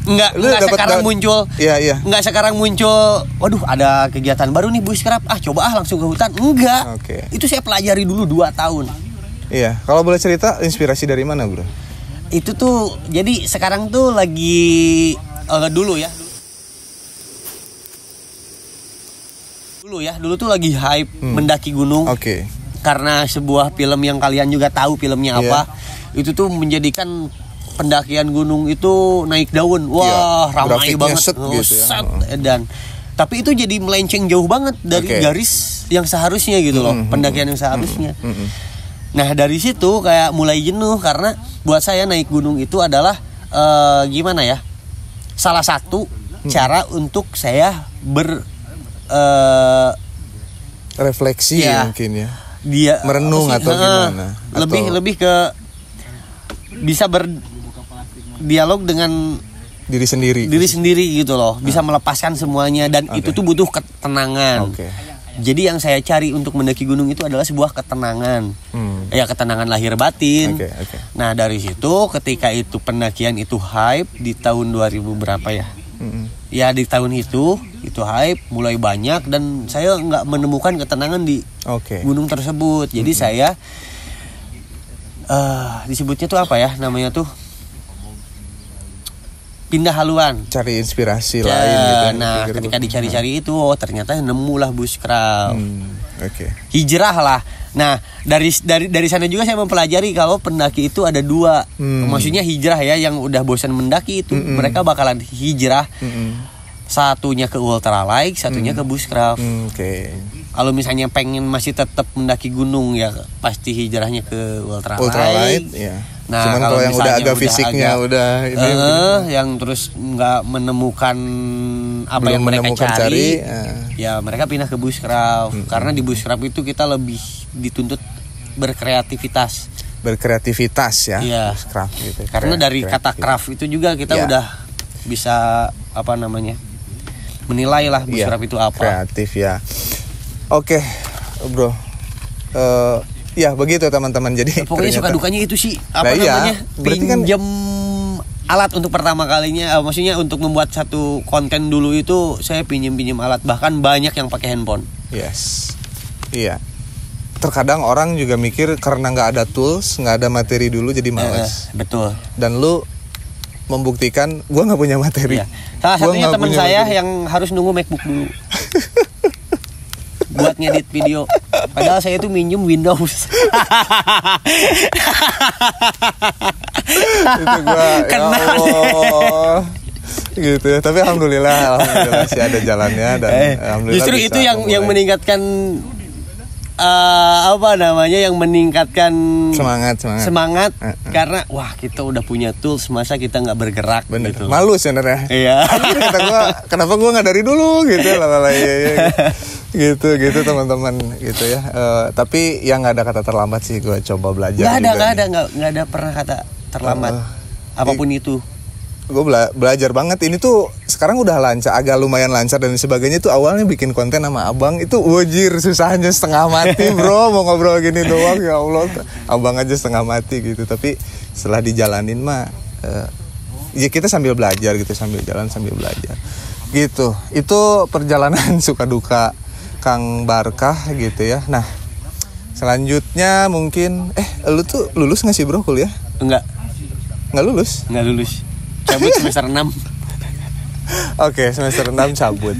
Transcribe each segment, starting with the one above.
Enggak sekarang muncul. Iya. Enggak sekarang muncul. Waduh, ada kegiatan baru nih bushcraft. Coba langsung ke hutan. Enggak. Okay. Itu saya pelajari dulu 2 tahun. Iya. Kalau boleh cerita inspirasi dari mana, Bro? Itu tuh jadi sekarang tuh lagi dulu tuh lagi hype mendaki gunung. Oke. Karena sebuah film yang kalian juga tahu filmnya apa. Itu tuh menjadikan pendakian gunung itu naik daun. Wah, ramai banget. Gitu ya. Dan tapi itu jadi melenceng jauh banget dari garis yang seharusnya gitu loh, pendakian yang seharusnya. Nah, dari situ kayak mulai jenuh karena buat saya naik gunung itu adalah gimana ya? Salah satu cara untuk saya refleksi mungkin ya. Dia merenung atau gimana? Lebih ke bisa berdialog dengan diri sendiri gitu loh, bisa melepaskan semuanya dan itu tuh butuh ketenangan. Jadi yang saya cari untuk mendaki gunung itu adalah sebuah ketenangan, ya ketenangan lahir batin. Nah dari situ ketika itu pendakian itu hype di tahun 2000 berapa ya? Ya di tahun itu hype mulai banyak dan saya nggak menemukan ketenangan di gunung tersebut. Jadi saya disebutnya tuh apa ya namanya tuh, pindah haluan, cari inspirasi lain gitu. Nah ketika dicari-cari itu ternyata nemulah bushcraft. Hijrah lah. Nah dari sana juga saya mempelajari kalau pendaki itu ada 2. Maksudnya hijrah ya, yang udah bosan mendaki itu mereka bakalan hijrah. Satunya ke ultralight, satunya ke bushcraft. Kalau misalnya pengen masih tetap mendaki gunung ya pasti hijrahnya ke ultralight. Nah, cuman kalau yang udah agak fisiknya yang terus nggak menemukan apa yang mereka cari, ya mereka pindah ke bushcraft. Karena di bushcraft itu kita lebih dituntut berkreativitas ya. Bushcraft gitu. Karena dari kata craft itu juga kita udah bisa apa namanya menilai lah bushcraft itu apa. Kreatif ya. Oke, Bro. Ya begitu teman-teman. Jadi pokoknya suka dukanya itu sih namanya pinjam alat untuk pertama kalinya. Maksudnya untuk membuat satu konten dulu itu saya pinjam alat, bahkan banyak yang pakai handphone. Iya. Terkadang orang juga mikir karena nggak ada tools, nggak ada materi dulu jadi malas. Betul. Dan lu membuktikan gue nggak punya materi. Salah satunya teman saya yang harus nunggu MacBook dulu buat ngedit video. Padahal saya itu minjem Windows. Itu gua kena gitu ya. Tapi alhamdulillah sih ada jalannya dan alhamdulillah. Justru itu yang meningkatkan yang meningkatkan semangat karena wah kita udah punya tools, masa kita nggak bergerak. Bener. Gitu. Malu sebenarnya. Iya. Kata gua kenapa gua nggak dari dulu gitu gitu teman-teman gitu ya. Tapi yang nggak ada kata terlambat sih, gua coba belajar. Nggak ada pernah kata terlambat apapun itu. Gue belajar banget. Ini tuh sekarang udah agak lumayan lancar dan sebagainya. Tuh awalnya bikin konten sama abang itu wajir susahnya setengah mati bro. Mau ngobrol gini doang ya Allah, abang aja setengah mati gitu. Tapi setelah dijalanin mah ya kita sambil belajar gitu, sambil jalan sambil belajar gitu. Itu perjalanan suka duka Kang Barkah gitu ya. Nah selanjutnya mungkin lu tuh lulus gak sih bro kuliah? Nggak lulus? Nggak lulus. Cabut semester 6. Oke, semester 6 cabut.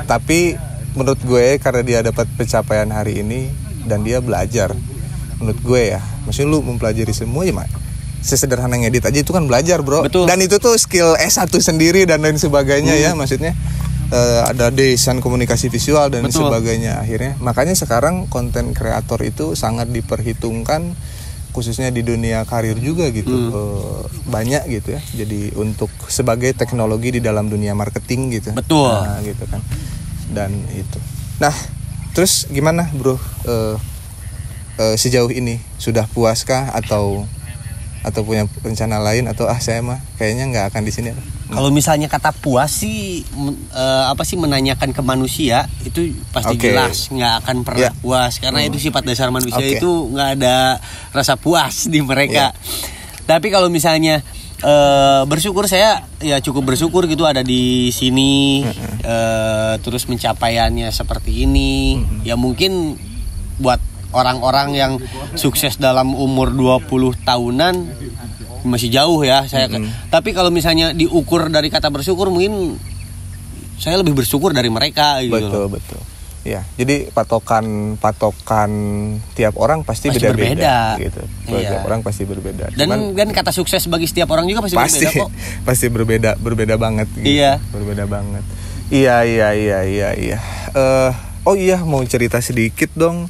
Tapi menurut gue karena dia dapat pencapaian hari ini dan dia belajar. Menurut gue ya, maksudnya lu mempelajari semua ya, Mak. Sesederhana ngedit aja itu kan belajar, Bro. Betul. Dan itu tuh skill S1 sendiri dan lain sebagainya ya, maksudnya ada desain komunikasi visual dan sebagainya akhirnya. Makanya sekarang konten kreator itu sangat diperhitungkan khususnya di dunia karir juga gitu. Banyak gitu ya. Jadi untuk sebagai teknologi di dalam dunia marketing gitu. Betul. Nah, gitu kan. Dan itu. Nah, terus gimana, Bro? Sejauh ini sudah puaskah atau punya rencana lain atau saya mah kayaknya nggak akan di sini. Kalau misalnya kata puas sih menanyakan ke manusia itu pasti jelas nggak akan pernah puas karena itu sifat dasar manusia itu nggak ada rasa puas di mereka. Tapi kalau misalnya bersyukur saya ya cukup bersyukur gitu ada di sini terus pencapaiannya seperti ini ya mungkin buat orang-orang yang sukses dalam umur 20 tahunan masih jauh ya saya tapi kalau misalnya diukur dari kata bersyukur mungkin saya lebih bersyukur dari mereka gitu. Betul. Ya, jadi patokan tiap orang pasti beda-beda gitu. Tiap orang pasti berbeda. Dan kata sukses bagi setiap orang juga pasti berbeda kok. Pasti berbeda banget gitu. Iya. Berbeda banget. Iya. Oh iya, mau cerita sedikit dong.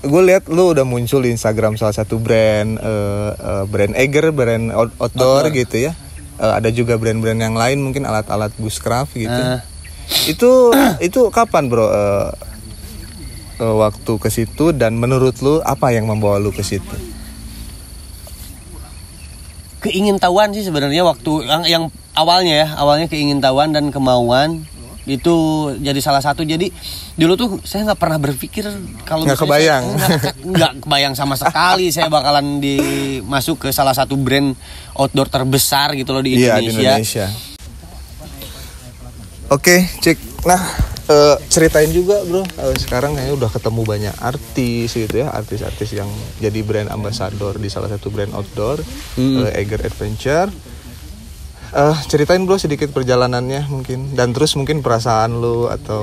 Gue lihat lu udah muncul di Instagram salah satu brand Eiger, brand outdoor gitu ya. Ada juga brand-brand yang lain mungkin alat-alat bushcraft gitu. Itu kapan bro waktu ke situ dan menurut lu apa yang membawa lu ke situ? Keingintahuan sih sebenarnya waktu yang awalnya keingintahuan dan kemauan itu jadi salah satu. Jadi dulu tuh saya nggak pernah berpikir kalau nggak kebayang nggak kebayang sama sekali saya bakalan masuk ke salah satu brand outdoor terbesar gitu loh di Indonesia. Oke, cek. Nah, ceritain juga bro. Sekarang kayaknya udah ketemu banyak artis gitu ya, artis-artis yang jadi brand ambassador di salah satu brand outdoor, Eiger Adventure. Ceritain bro sedikit perjalanannya mungkin, dan terus mungkin perasaan lu atau.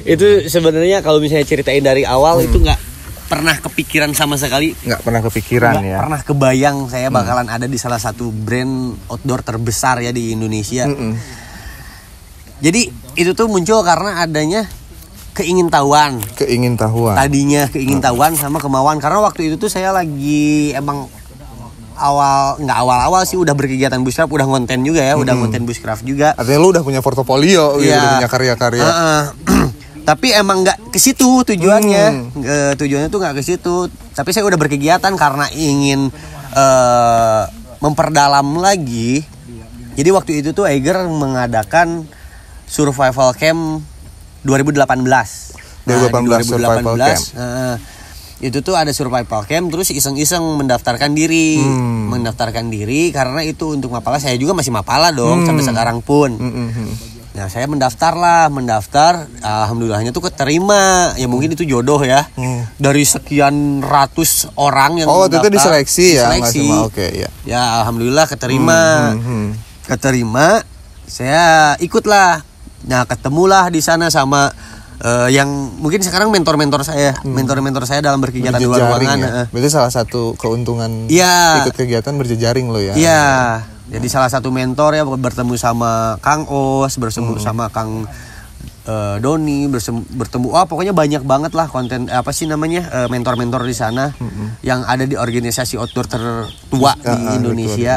Itu sebenarnya kalau misalnya ceritain dari awal itu nggak pernah kepikiran sama sekali. Nggak pernah kepikiran ya. Nggak pernah kebayang saya bakalan ada di salah satu brand outdoor terbesar ya di Indonesia. Jadi itu tuh muncul karena adanya keingintahuan. Tadinya keingintahuan sama kemauan, karena waktu itu tuh saya lagi emang nggak awal sih udah berkegiatan bushcraft, udah konten juga ya, udah konten bushcraft juga. Artinya lu udah punya portofolio gitu, udah punya karya-karya. Tapi emang nggak ke situ tujuannya. Tujuannya tuh nggak ke situ. Tapi saya udah berkegiatan karena ingin memperdalam lagi. Jadi waktu itu tuh Eiger mengadakan Survival Camp 2018. 2018 Survival Camp. Itu tuh ada Survival Camp, terus iseng-iseng mendaftarkan diri. Karena itu untuk Mapala, saya juga masih Mapala dong sampai sekarang pun. Nah, saya mendaftar. Alhamdulillahnya tuh keterima. Ya mungkin itu jodoh ya. Dari sekian ratus orang yang mendaftar. Oh, itu diseleksi ya? Oke, ya. Ya, alhamdulillah keterima. Keterima, saya ikutlah. Nah, ketemulah di sana sama yang mungkin sekarang mentor-mentor saya dalam berkegiatan di luar ruangan. Ya? Berarti salah satu keuntungan ikut kegiatan berjejaring lo ya. Iya. Jadi salah satu mentor ya, bertemu sama Kang Os, bertemu sama Kang Doni, bertemu pokoknya banyak banget lah konten mentor-mentor di sana yang ada di organisasi outdoor tertua di Indonesia.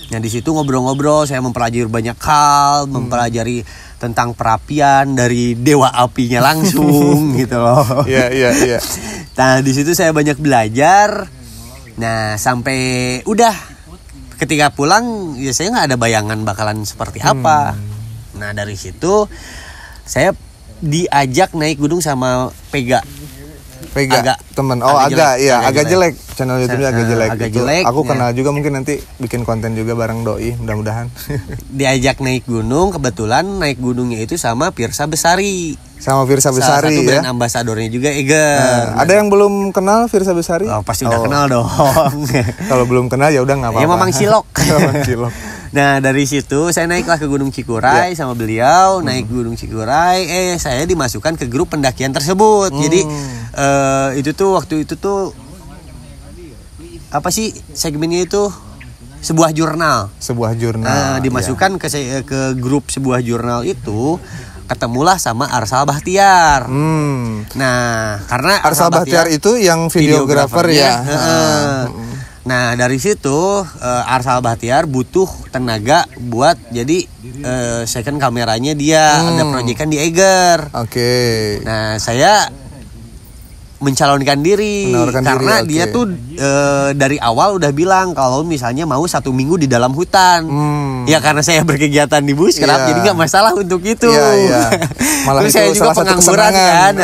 Nah, di situ ngobrol-ngobrol, saya mempelajari banyak hal, mempelajari tentang perapian dari dewa apinya langsung gitu loh. Iya. Nah, di situ saya banyak belajar. Nah, sampai udah ketika pulang ya saya nggak ada bayangan bakalan seperti apa. Nah, dari situ saya diajak naik gunung sama Pega teman. Agak jelek channel YouTube-nya agak jelek. Aku kenal juga, mungkin nanti bikin konten juga bareng doi, mudah-mudahan. Diajak naik gunung, kebetulan naik gunungnya itu sama Pirsa Besari. Salah satu brand ambasadornya juga Eiger. Ada yang belum kenal Pirsa Besari? Oh, pasti udah kenal dong. Kalau belum kenal ya udah nggak apa-apa. Ya Mamang Silok. Nah, dari situ saya naiklah ke Gunung Cikuray sama beliau, naik Gunung Cikuray. Saya dimasukkan ke grup pendakian tersebut. Jadi itu tuh waktu itu tuh apa sih segmennya itu? Sebuah jurnal. Dimasukkan ke grup sebuah jurnal itu, ketemulah sama Arsal Bahtiar. Nah, karena Arsal Bahtiar itu yang videografer ya. Nah, dari situ Arsal Bahtiar butuh tenaga buat jadi second kameranya dia, ada proyekan di Eiger. Oke. Nah, saya mencalonkan diri karena diri, dia tuh dari awal udah bilang kalau misalnya mau 1 minggu di dalam hutan. Ya karena saya berkegiatan di Bushcraft jadi nggak masalah untuk itu. Malah terus itu saya juga pengangguran kan.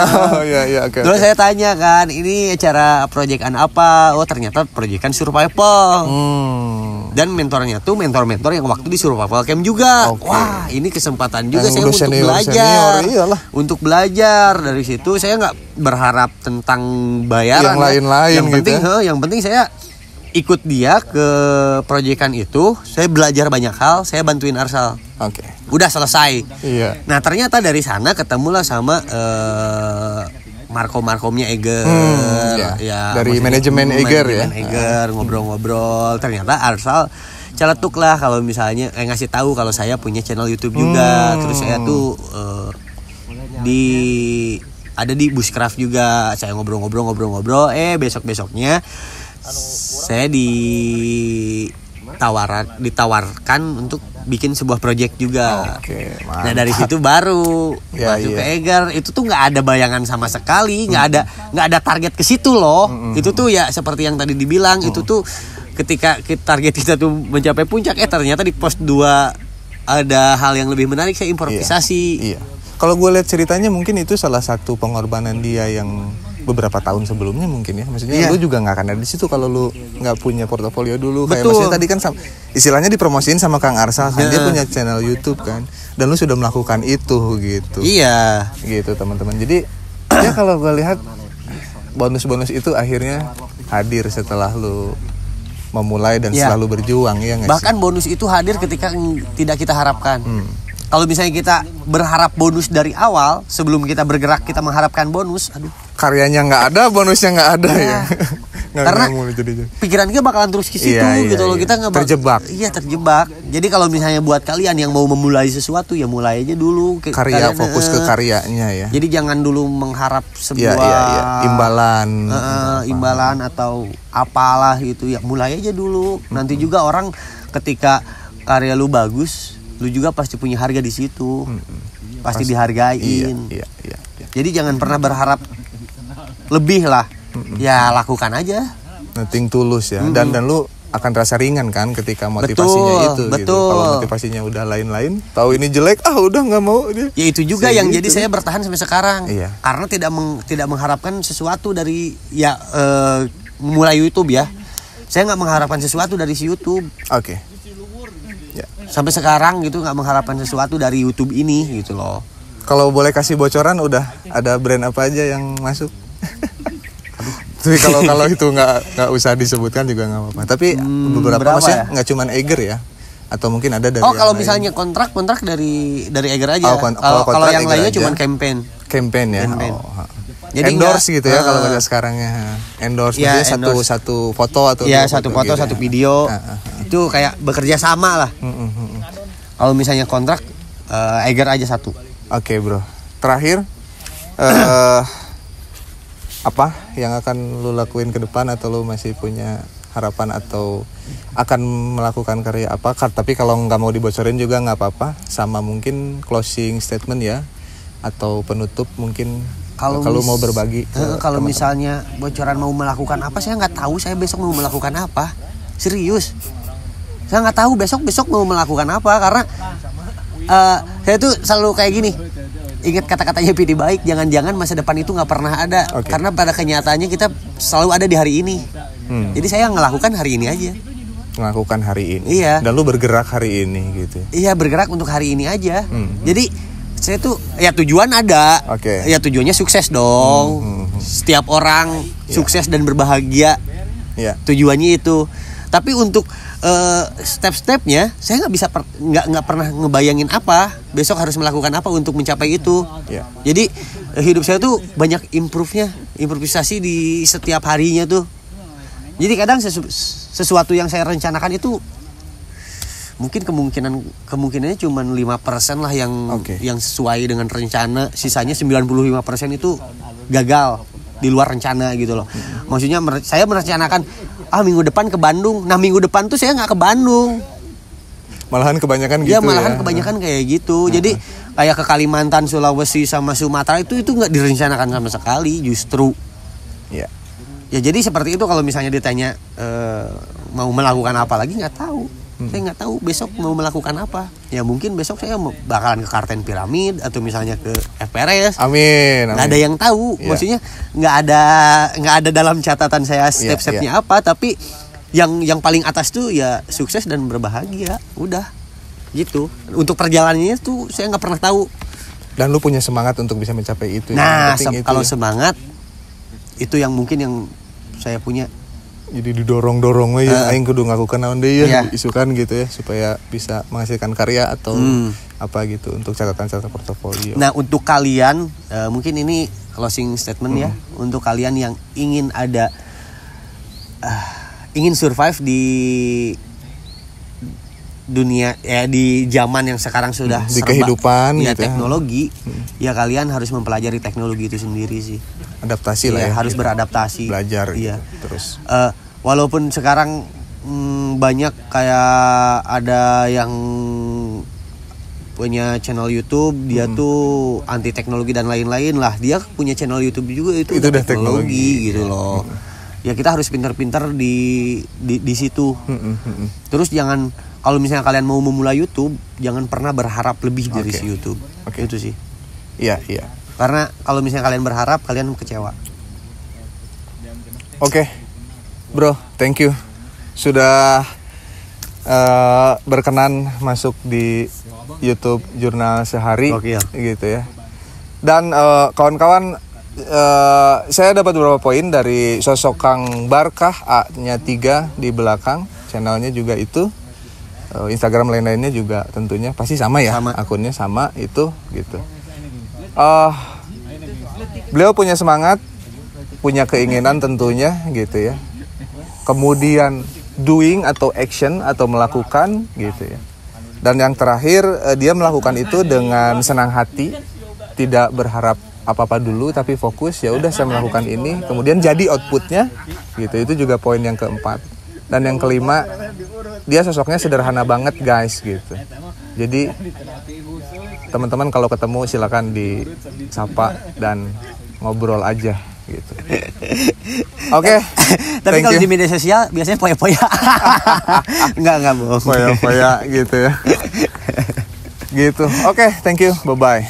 Okay, terus saya tanya kan, ini acara proyekan apa? Oh ternyata proyekan survival. Dan mentornya tuh mentor-mentor yang waktu di survival camp juga. Wah ini kesempatan juga saya untuk belajar. Untuk belajar dari situ saya nggak berharap tentang bayaran. Yang lain-lain yang penting, yang penting saya ikut dia ke proyekan itu, saya belajar banyak hal, saya bantuin Arsal. Udah selesai. Nah ternyata dari sana ketemulah sama markomnya Eger, dari manajemen Eger ya. Ngobrol-ngobrol, ternyata Arsal celetuk lah kalau misalnya ngasih tahu kalau saya punya channel YouTube juga, terus saya tuh ada di Bushcraft juga, saya ngobrol-ngobrol, besok-besoknya saya ditawarkan untuk bikin sebuah project juga. Nah dari situ baru masuk ke Eger. Itu tuh nggak ada bayangan sama sekali, nggak ada target ke situ loh. Itu tuh ya seperti yang tadi dibilang, itu tuh ketika target kita tuh mencapai puncak, ternyata di pos 2 ada hal yang lebih menarik, saya improvisasi. Kalau gue lihat ceritanya mungkin itu salah satu pengorbanan dia yang beberapa tahun sebelumnya mungkin ya. Maksudnya lu juga nggak akan ada di situ kalau lu nggak punya portofolio dulu. Kayak maksudnya tadi kan istilahnya dipromosiin sama Kang Arsal kan, dia punya channel YouTube kan, dan lu sudah melakukan itu gitu. Gitu teman-teman. Jadi ya kalau gue lihat bonus-bonus itu akhirnya hadir setelah lu memulai dan selalu berjuang ya nggak sih? Bahkan bonus itu hadir ketika tidak kita harapkan. Kalau misalnya kita berharap bonus dari awal, sebelum kita bergerak kita mengharapkan bonus, karyanya nggak ada, bonusnya nggak ada ya. Karena pikiran kita bakalan terus ke situ gitu loh, kita nggak terjebak. Terjebak. Jadi kalau misalnya buat kalian yang mau memulai sesuatu ya mulai aja dulu. Fokus ke karyanya ya. Jadi jangan dulu mengharap sebuah imbalan atau apalah gitu ya, mulai aja dulu. Nanti juga orang ketika karya lu bagus, lu juga pasti punya harga di situ, pasti dihargain. Jadi jangan pernah berharap lebih lah, ya lakukan aja. Nothing tulus ya, dan lu akan terasa ringan kan ketika motivasinya itu. Gitu. Kalau motivasinya udah lain-lain, tahu ini jelek, udah nggak mau dia. Ya itu juga yang jadi saya bertahan sampai sekarang, karena tidak mengharapkan sesuatu dari mulai YouTube ya. Saya nggak mengharapkan sesuatu dari si YouTube. Sampai sekarang gitu nggak mengharapkan sesuatu dari YouTube ini gitu loh. Kalau boleh kasih bocoran, udah ada brand apa aja yang masuk? Tapi kalau itu nggak usah disebutkan juga nggak apa-apa. Tapi beberapa maksudnya nggak cuman Eger ya, atau mungkin ada dari. Kalau misalnya kontrak dari Eger aja. Kalau yang lainnya cuman campaign ya. Jadi endorse gitu ya kalau ada sekarangnya. Endorse satu foto atau satu foto satu video. Itu kayak bekerja sama lah. Kalau misalnya kontrak Eger aja satu. Oke, bro. Terakhir apa yang akan lu lakuin ke depan, atau lu masih punya harapan atau akan melakukan karya apa? Tapi kalau nggak mau dibocorin juga nggak apa-apa. Sama mungkin closing statement ya, atau penutup mungkin. Kalau mau berbagi. Kalau misalnya bocoran mau melakukan apa, saya nggak tahu. Saya besok mau melakukan apa? Serius. Saya nggak tahu besok mau melakukan apa, karena saya tuh selalu kayak gini. Ingat kata-katanya Pidi Baik, jangan-jangan masa depan itu nggak pernah ada. Karena pada kenyataannya kita selalu ada di hari ini. Jadi saya ngelakukan hari ini aja. Melakukan hari ini. Iya. Dan lu bergerak hari ini gitu. Iya, bergerak untuk hari ini aja. Jadi saya tuh ya tujuan ada. Ya tujuannya sukses dong. Setiap orang sukses dan berbahagia. Tujuannya itu. Tapi untuk step-stepnya saya nggak bisa nggak pernah ngebayangin apa besok harus melakukan apa untuk mencapai itu. Jadi hidup saya tuh banyak improvisasi di setiap harinya tuh. Jadi kadang sesuatu yang saya rencanakan itu mungkin kemungkinannya cuma 5% lah yang sesuai dengan rencana. Sisanya 95% itu gagal di luar rencana gitu loh. Maksudnya saya merencanakan minggu depan ke Bandung. Nah minggu depan tuh saya nggak ke Bandung. Malahan kebanyakan gitu ya. Malahan kebanyakan kayak gitu. Jadi kayak ke Kalimantan, Sulawesi sama Sumatera itu nggak direncanakan sama sekali justru. Iya. Ya jadi seperti itu kalau misalnya ditanya mau melakukan apa lagi nggak tahu. Saya nggak tahu besok mau melakukan apa. Ya mungkin besok saya bakalan ke Karten Piramid atau misalnya ke FPRS. Amin. Nggak ada yang tahu. Maksudnya nggak ada dalam catatan saya step-stepnya apa. Tapi yang paling atas tuh ya sukses dan berbahagia. Udah gitu. Untuk perjalanannya tuh saya nggak pernah tahu. Dan lu punya semangat untuk bisa mencapai itu. Nah kalau semangat itu yang mungkin yang saya punya. Jadi didorong-dorong ya aing kudu ngakukeun naon deui ya isukan gitu ya supaya bisa menghasilkan karya atau apa gitu untuk catatan-catatan portofolio. Nah, untuk kalian mungkin ini closing statement ya untuk kalian yang ingin ingin survive di dunia di zaman yang sekarang sudah di kehidupan ya gitu teknologi ya kalian harus mempelajari teknologi itu sendiri sih. Adaptasi lah ya. Harus beradaptasi. Belajar gitu, terus. Walaupun sekarang banyak kayak ada yang punya channel YouTube, dia tuh anti teknologi dan lain-lain lah. Dia punya channel YouTube juga itu udah teknologi gitu loh. Ya kita harus pintar-pintar di situ. Terus jangan kalau misalnya kalian mau memulai YouTube, jangan pernah berharap lebih dari si YouTube. Itu sih. Iya. Karena kalau misalnya kalian berharap, kalian kecewa. Oke. Bro, thank you. Sudah berkenan masuk di YouTube Jurnal Sehari gitu ya. Dan kawan-kawan saya dapat beberapa poin dari sosok Kang Barkah A-nya 3 di belakang. Channelnya juga itu. Instagram lain-lainnya juga tentunya pasti sama ya. Akunnya sama itu gitu. Beliau punya semangat, punya keinginan tentunya gitu ya. Kemudian doing atau action atau melakukan gitu ya. Dan yang terakhir dia melakukan itu dengan senang hati, tidak berharap apa-apa dulu tapi fokus ya udah saya melakukan ini, kemudian jadi outputnya gitu. Itu juga poin yang keempat. Dan yang kelima, dia sosoknya sederhana banget guys gitu. Jadi teman-teman kalau ketemu silakan disapa dan ngobrol aja gitu. Oke. Tapi kalau di media sosial biasanya poya-poya. Enggak bohong. Poya-poya gitu ya. Gitu. Oke, thank you. Bye bye.